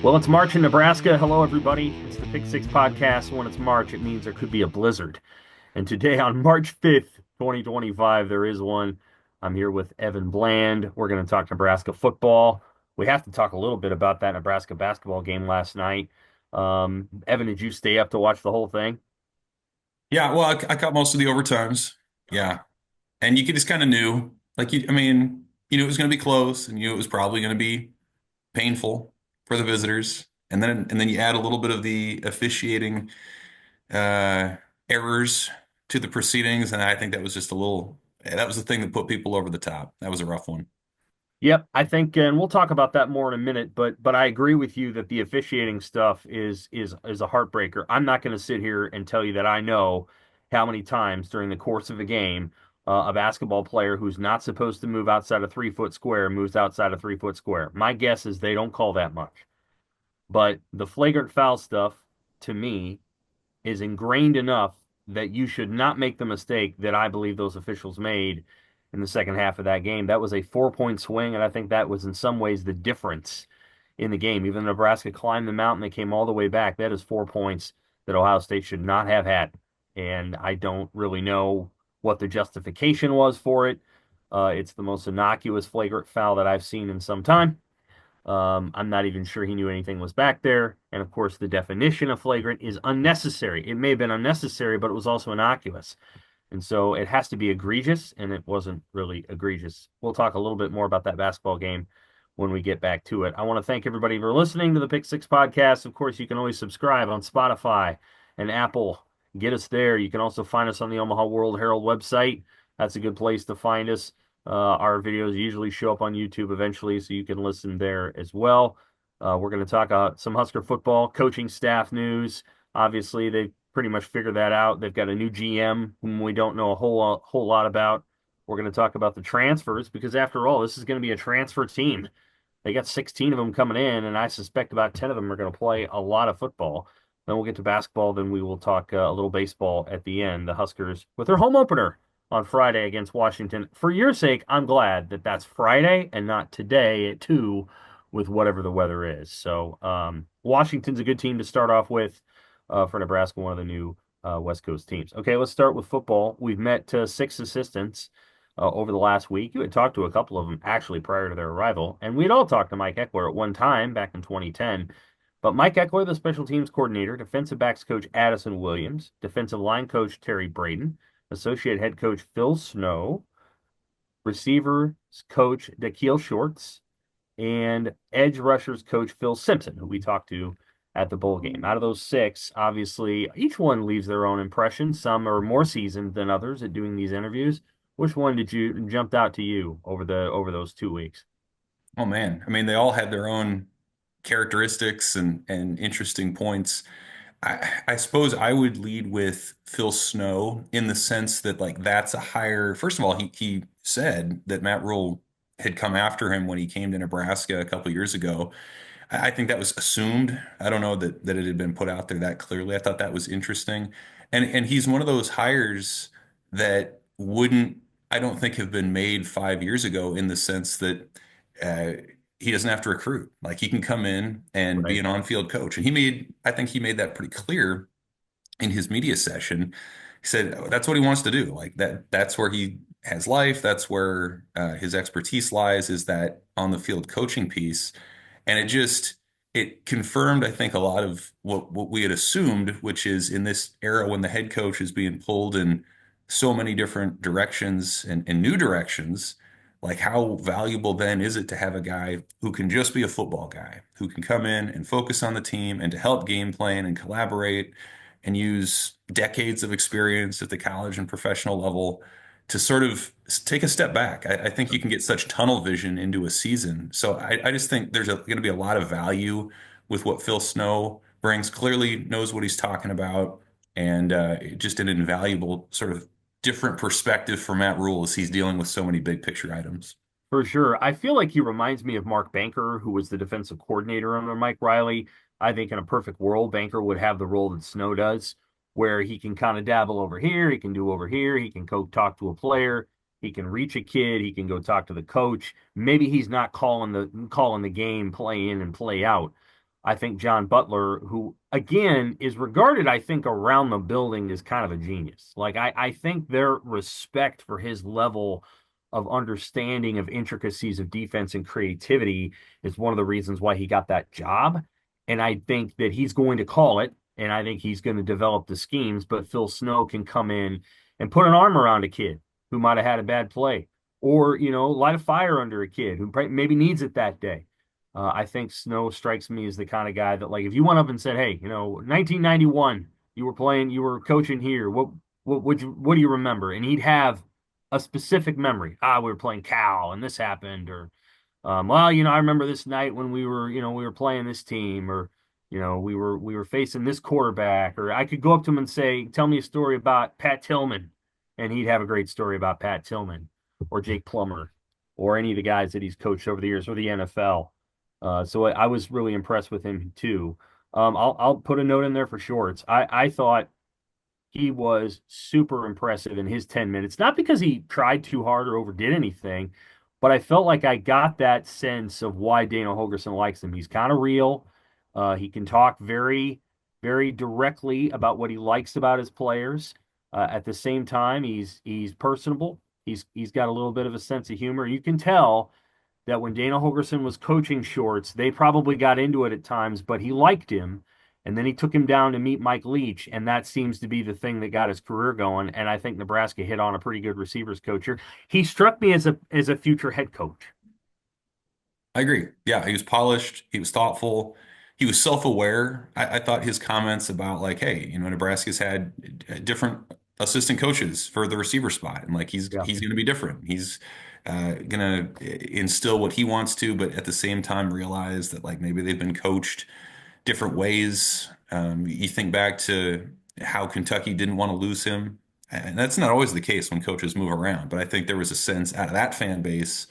Well, it's March in Nebraska. Hello, everybody. It's the Pick Six Podcast. When it's March, it means there could be a blizzard. And today, on March 5th, 2025, there is one. I'm here with Evan Bland. We're going to talk Nebraska football. We have to talk a little bit about that Nebraska basketball game last night. Evan, did you stay up to watch the whole thing? Yeah, well, I caught most of the overtimes. Yeah, and you could just kind of knew, you knew it was going to be close, and you knew it was probably going to be painful for the visitors, and then you add a little bit of the officiating uh, errors to the proceedings, and I think that was just that was the thing that put people over the top. That was a rough one. Yep, I think, and we'll talk about that more in a minute. But I agree with you that the officiating stuff is a heartbreaker. I'm not going to sit here and tell you that I know how many times during the course of a game a basketball player who's not supposed to move outside a 3 foot square moves outside a 3 foot square. My guess is they don't call that much. But the flagrant foul stuff, to me, is ingrained enough that you should not make the mistake that I believe those officials made in the second half of that game. That was a 4 point swing, and I think that was in some ways the difference in the game. Even though Nebraska climbed the mountain, they came all the way back. That is 4 points that Ohio State should not have had. And I don't really know what the justification was for it. It's the most innocuous flagrant foul that I've seen in some time. I'm not even sure he knew anything was back there. And of course, the definition of flagrant is unnecessary. It may have been unnecessary, but it was also innocuous. And so it has to be egregious, and it wasn't really egregious. We'll talk a little bit more about that basketball game when we get back to it. I want to thank everybody for listening to the Pick Six Podcast. Of course, you can always subscribe on Spotify and Apple. Get us there. You can also find us on the Omaha World-Herald website. That's a good place to find us. Our videos usually show up on YouTube eventually, so you can listen there as well. We're going to talk some Husker football, coaching staff news. Obviously, they've pretty much figured that out. They've got a new GM whom we don't know a whole lot about. We're going to talk about the transfers because, after all, this is going to be a transfer team. They got 16 of them coming in, and I suspect about 10 of them are going to play a lot of football. Then we'll get to basketball. Then we will talk a little baseball at the end. The Huskers with their home opener on Friday against Washington. For your sake, I'm glad that that's Friday and not today at 2 with whatever the weather is. So Washington's a good team to start off with for Nebraska, one of the new West Coast teams. Okay, let's start with football. We've met six assistants over the last week. You had talked to a couple of them actually prior to their arrival, and we'd all talked to Mike Eckler at one time back in 2010. But Mike Eckler, the special teams coordinator, defensive backs coach Addison Williams, defensive line coach Terry Braden, associate head coach Phil Snow, receivers coach Dakiel Shorts, and edge rushers coach Phil Simpson, who we talked to at the bowl game. Out of those six, obviously, each one leaves their own impression. Some are more seasoned than others at doing these interviews. Which one did you jumped out to you over those 2 weeks? Oh man, I mean, they all had their own characteristics and interesting points. I suppose I would lead with Phil Snow in the sense that that's a higher. First of all, he said that Matt Rule had come after him when he came to Nebraska a couple years ago. I think that was assumed. I don't know that it had been put out there that clearly. I thought that was interesting, and he's one of those hires that wouldn't, I don't think, have been made 5 years ago in the sense that uh, he doesn't have to recruit. Like he can come in and be Right. an on-field coach, and I think he made that pretty clear in his media session. He said that's what he wants to do. Like that's where he has life. That's where his expertise lies, is that on the field coaching piece. And it confirmed, I think, a lot of what we had assumed, which is in this era when the head coach is being pulled in so many different directions and new directions, like how valuable then is it to have a guy who can just be a football guy, who can come in and focus on the team and to help game plan and collaborate and use decades of experience at the college and professional level to sort of take a step back. I think you can get such tunnel vision into a season. So I just think there's going to be a lot of value with what Phil Snow brings. Clearly knows what he's talking about, and just an invaluable sort of different perspective for Matt Rule as he's dealing with so many big picture items. For sure. I feel like he reminds me of Mark Banker, who was the defensive coordinator under Mike Riley. I think in a perfect world, Banker would have the role that Snow does, where he can kind of dabble over here, he can do over here, he can go talk to a player, he can reach a kid, he can go talk to the coach. Maybe he's not calling the game play in and play out. I think John Butler, who again is regarded, I think, around the building as kind of a genius. Like I think their respect for his level of understanding of intricacies of defense and creativity is one of the reasons why he got that job. And I think that he's going to call it, and I think he's going to develop the schemes. But Phil Snow can come in and put an arm around a kid who might have had a bad play, or light a fire under a kid who maybe needs it that day. I think Snow strikes me as the kind of guy that, like, if you went up and said, "Hey, 1991, you were coaching here. What do you remember?" And he'd have a specific memory. We were playing Cal, and this happened, or well, I remember this night when we were playing this team, or we were facing this quarterback, or I could go up to him and say, "Tell me a story about Pat Tillman," and he'd have a great story about Pat Tillman, or Jake Plummer, or any of the guys that he's coached over the years, or the NFL. So I was really impressed with him too. I'll put a note in there for Shorts. I thought he was super impressive in his 10 minutes, not because he tried too hard or overdid anything, but I felt like I got that sense of why Dana Holgerson likes him. He's kind of real. He can talk very, very directly about what he likes about his players. At the same time, he's personable. He's got a little bit of a sense of humor. You can tell that when Dana Holgerson was coaching Shorts, they probably got into it at times, but he liked him. And then he took him down to meet Mike Leach, and that seems to be the thing that got his career going. And I think Nebraska hit on a pretty good receivers coach here. He struck me as a future head coach. I agree. Yeah, he was polished. He was thoughtful. He was self-aware. I thought his comments about like, hey, Nebraska's had different assistant coaches for the receiver spot, and like he's Yeah. he's going to be different. He's going to instill what he wants to, but at the same time realize that like maybe they've been coached different ways. You think back to how Kentucky didn't want to lose him, and that's not always the case when coaches move around. But I think there was a sense out of that fan base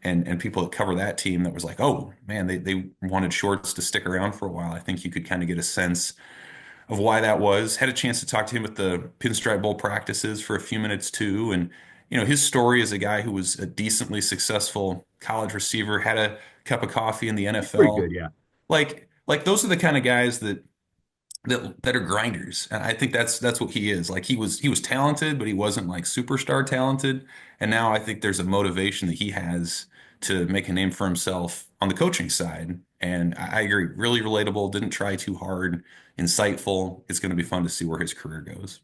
and people that cover that team that was like, oh man, they wanted Shorts to stick around for a while. I think you could kind of get a sense of why that was. Had a chance to talk to him at the Pinstripe Bowl practices for a few minutes too, and his story as a guy who was a decently successful college receiver, had a cup of coffee in the He's pretty good, NFL. yeah. Like those are the kind of guys that are grinders. And I think that's what he is. Like he was talented, but he wasn't like superstar talented. And now I think there's a motivation that he has to make a name for himself on the coaching side. And I agree, really relatable, didn't try too hard, insightful. It's going to be fun to see where his career goes.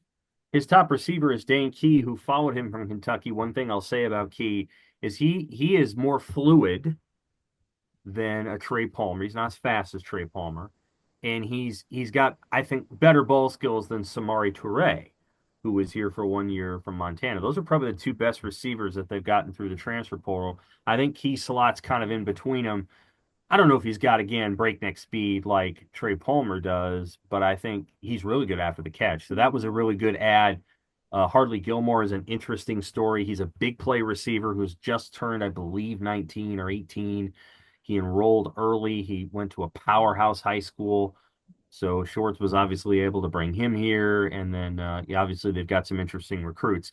His top receiver is Dane Key, who followed him from Kentucky. One thing I'll say about Key is he is more fluid than a Trey Palmer. He's not as fast as Trey Palmer, and he's got, I think, better ball skills than Samari Toure, who was here for 1 year from Montana. Those are probably the two best receivers that they've gotten through the transfer portal. I think Key slots kind of in between them. I don't know if he's got, again, breakneck speed like Trey Palmer does, but I think he's really good after the catch. So that was a really good add. Hardly Gilmore is an interesting story. He's a big play receiver who's just turned, I believe, 19 or 18. He enrolled early. He went to a powerhouse high school. So Shorts was obviously able to bring him here. And then, yeah, obviously, they've got some interesting recruits.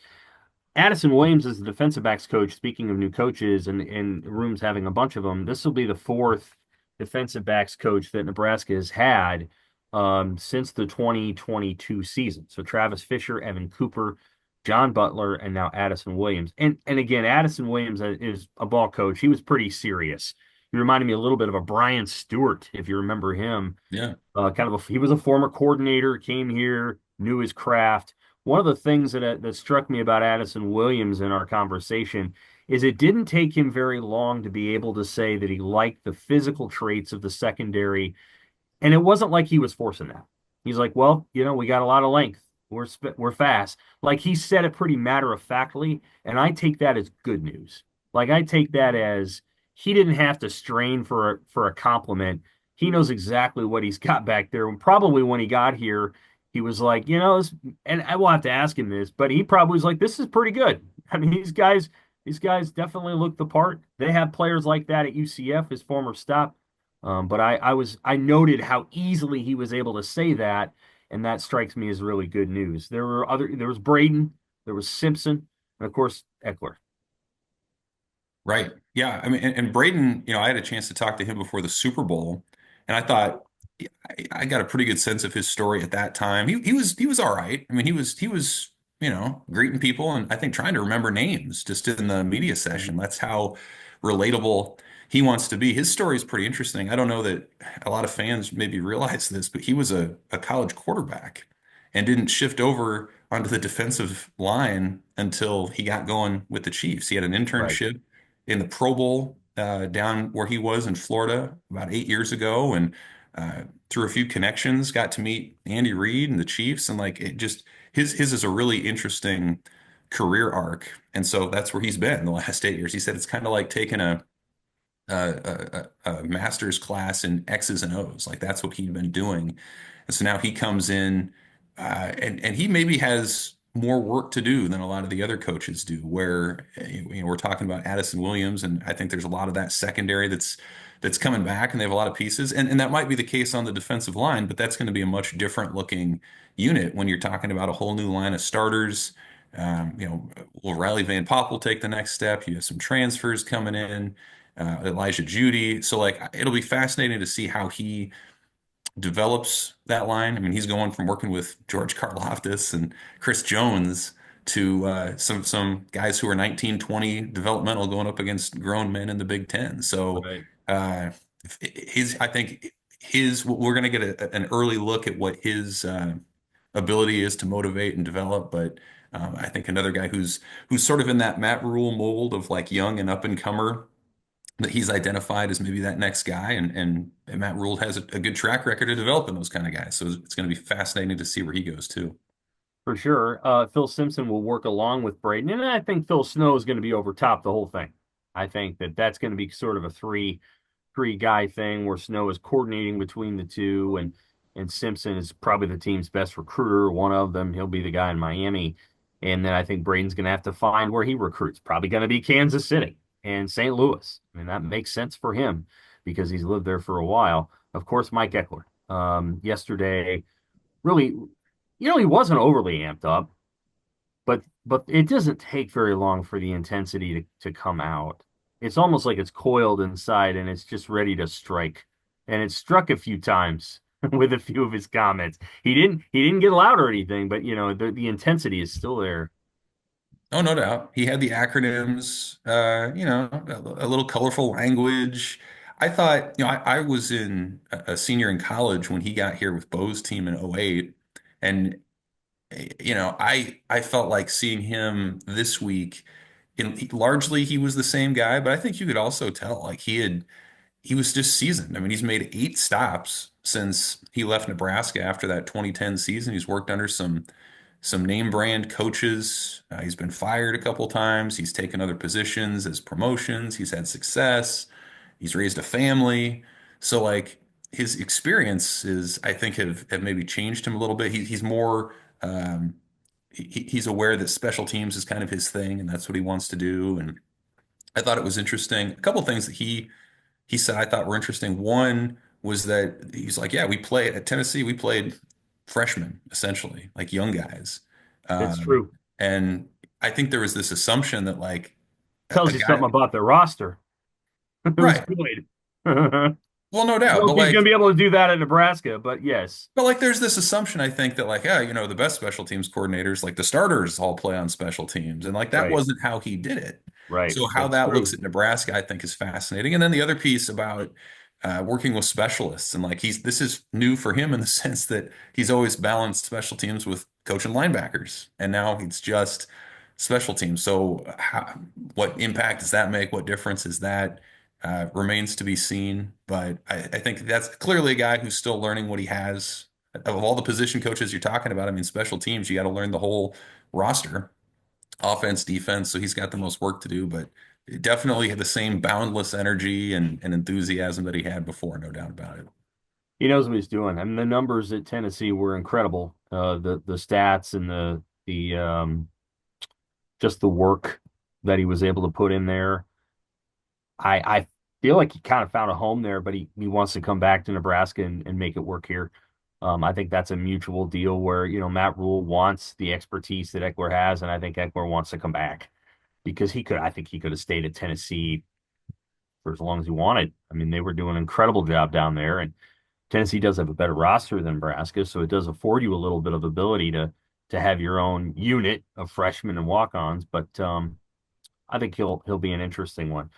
Addison Williams is the defensive backs coach. Speaking of new coaches and rooms having a bunch of them, this will be the fourth defensive backs coach that Nebraska has had since the 2022 season. So Travis Fisher, Evan Cooper, John Butler, and now Addison Williams. And again, Addison Williams is a ball coach. He was pretty serious. He reminded me a little bit of a Brian Stewart, if you remember him. Yeah. He was a former coordinator, came here, knew his craft. One of the things that struck me about Addison Williams in our conversation is it didn't take him very long to be able to say that he liked the physical traits of the secondary, and it wasn't like he was forcing that. He's like, well, we got a lot of length. We're fast. Like he said it pretty matter of factly, and I take that as good news. Like I take that as he didn't have to strain for a compliment. He knows exactly what he's got back there. And probably when he got here, he was like, and I will have to ask him this, but he probably was like, this is pretty good. I mean, these guys definitely look the part. They have players like that at UCF, his former stop. But I noted how easily he was able to say that, and that strikes me as really good news. There was Braden, there was Simpson, and of course Eckler. Right. Yeah. I mean, and Braden, I had a chance to talk to him before the Super Bowl, and I thought I got a pretty good sense of his story at that time. He was all right. I mean, he was greeting people and I think trying to remember names just in the media session. That's how relatable he wants to be. His story is pretty interesting. I don't know that a lot of fans maybe realize this, but he was a college quarterback and didn't shift over onto the defensive line until he got going with the Chiefs. He had an Right. internship in the Pro Bowl down where he was in Florida about 8 years ago, and through a few connections, got to meet Andy Reid and the Chiefs, and like it just his is a really interesting career arc, and so that's where he's been the last 8 years. He said it's kind of like taking a master's class in X's and O's, like that's what he'd been doing, and so now he comes in, and he maybe has more work to do than a lot of the other coaches do. Where we're talking about Addison Williams, and I think there's a lot of that secondary that's coming back, and they have a lot of pieces, and that might be the case on the defensive line, but that's going to be a much different looking unit when you're talking about a whole new line of starters. Will Riley Van Pop will take the next step. You have some transfers coming in, Elijah Judy. So like it'll be fascinating to see how he develops that line. I mean, he's going from working with George Karlaftis and Chris Jones to some guys who are 19, 20 developmental going up against grown men in the Big Ten. So Right. uh, I think we're going to get an early look at what his ability is to motivate and develop. But I think another guy who's sort of in that Matt Rule mold of like young and up and comer, that he's identified as maybe that next guy, and Matt Rule has a good track record of developing those kind of guys. So it's going to be fascinating to see where he goes too. For sure. Phil Simpson will work along with Braden, and I think Phil Snow is going to be over top the whole thing. I think that that's going to be sort of a three guy thing where Snow is coordinating between the two, and Simpson is probably the team's best recruiter, one of them. He'll be the guy in Miami, and then I think Braden's going to have to find where he recruits. Probably going to be Kansas City and St. Louis. I mean, that makes sense for him because he's lived there for a while. Of course, Mike Eckler. Yesterday, really, he wasn't overly amped up, but it doesn't take very long for the intensity to come out. It's almost like it's coiled inside and it's just ready to strike. And it struck a few times with a few of his comments. He didn't get loud or anything, but the intensity is still there. Oh, no doubt. He had the acronyms, a little colorful language. I thought, I was a senior in college when he got here with Bo's team in '08, and I felt like seeing him this week. Largely, he was the same guy, but I think you could also tell like he was just seasoned. I mean, he's made 8 stops since he left Nebraska after that 2010 season. He's worked under some name brand coaches. He's been fired a couple times. He's taken other positions as promotions. He's had success. He's raised a family. So like his experiences, I think have maybe changed him a little bit. He's more he's aware that special teams is kind of his thing, and that's what he wants to do. And I thought it was interesting. A couple of things that he said I thought were interesting. One was that he's like, yeah, we played at Tennessee. We played freshmen essentially, like young guys, It's um, true. and I think there was this assumption that like a Tells you guy, something about their roster. Who's right? good. I Well, no don't doubt, know but if he's going to like be able to do that at Nebraska, but yes. there's this assumption, I think, that like, yeah, the best special teams coordinators, like the starters all play on special teams. And like that Right. wasn't how he did it. Right. So how That's that looks true. at Nebraska, I think is fascinating. And then the other piece about working with specialists, and like this is new for him in the sense that he's always balanced special teams with coaching linebackers. And now it's just special teams. So what impact does that make? What difference is that? Remains to be seen, but I think that's clearly a guy who's still learning what he has. Of all the position coaches you're talking about, I mean, special teams, you got to learn the whole roster, offense, defense. So he's got the most work to do, but definitely had the same boundless energy and enthusiasm that he had before, no doubt about it. He knows what he's doing. I mean, the numbers at Tennessee were incredible. The stats and the just the work that he was able to put in there. I feel like he kind of found a home there, but he wants to come back to Nebraska and make it work here. I think that's a mutual deal where, Matt Rule wants the expertise that Eckler has, and I think Eckler wants to come back because I think he could have stayed at Tennessee for as long as he wanted. I mean, they were doing an incredible job down there, and Tennessee does have a better roster than Nebraska, so it does afford you a little bit of ability to have your own unit of freshmen and walk-ons. But I think he'll be an interesting one.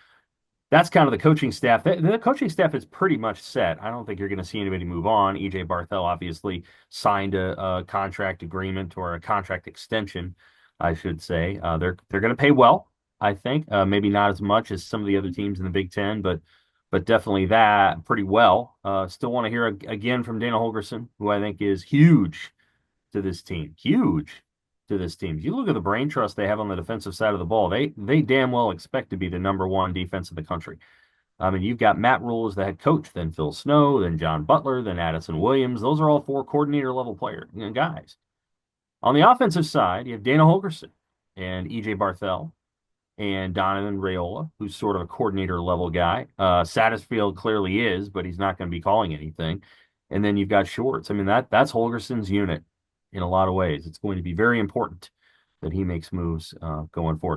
That's kind of the coaching staff. The coaching staff is pretty much set. I don't think you're going to see anybody move on. EJ Barthel obviously signed a contract agreement or a contract extension, I should say. They're going to pay well, I think. Maybe not as much as some of the other teams in the Big Ten, but definitely that pretty well. Still want to hear again from Dana Holgerson, who I think is huge to this team. Huge to this team. If you look at the brain trust they have on the defensive side of the ball, they damn well expect to be the number one defense in the country. I mean, you've got Matt Rule as the head coach, then Phil Snow, then John Butler, then Addison Williams. Those are all four coordinator level player guys. On the offensive side, you have Dana Holgerson and EJ Barthel and Donovan Raiola, who's sort of a coordinator level guy. Satterfield clearly is, but he's not going to be calling anything. And then you've got Schwartz. I mean, that's Holgerson's unit in a lot of ways. It's going to be very important that he makes moves going forward.